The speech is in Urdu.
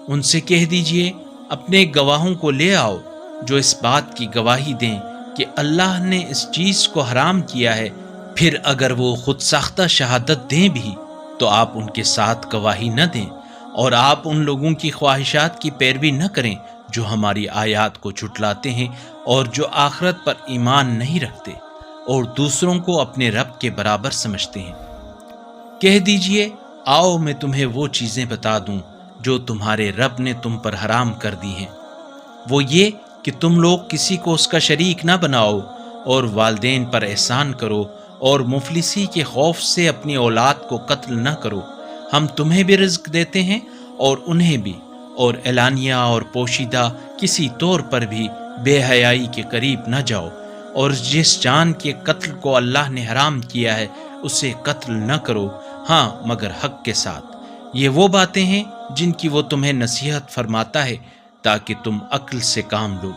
ان سے کہہ دیجئے اپنے گواہوں کو لے آؤ جو اس بات کی گواہی دیں کہ اللہ نے اس چیز کو حرام کیا ہے، پھر اگر وہ خود ساختہ شہادت دیں بھی تو آپ ان کے ساتھ گواہی نہ دیں، اور آپ ان لوگوں کی خواہشات کی پیروی نہ کریں جو ہماری آیات کو جھٹلاتے ہیں اور جو آخرت پر ایمان نہیں رکھتے اور دوسروں کو اپنے رب کے برابر سمجھتے ہیں۔ کہہ دیجئے آؤ میں تمہیں وہ چیزیں بتا دوں جو تمہارے رب نے تم پر حرام کر دی ہیں، وہ یہ کہ تم لوگ کسی کو اس کا شریک نہ بناؤ، اور والدین پر احسان کرو، اور مفلسی کے خوف سے اپنی اولاد کو قتل نہ کرو۔ ہم تمہیں بھی رزق دیتے ہیں اور انہیں بھی، اور اعلانیہ اور پوشیدہ کسی طور پر بھی بے حیائی کے قریب نہ جاؤ، اور جس جان کے قتل کو اللہ نے حرام کیا ہے اسے قتل نہ کرو، ہاں مگر حق کے ساتھ۔ یہ وہ باتیں ہیں جن کی وہ تمہیں نصیحت فرماتا ہے تاکہ تم عقل سے کام لو۔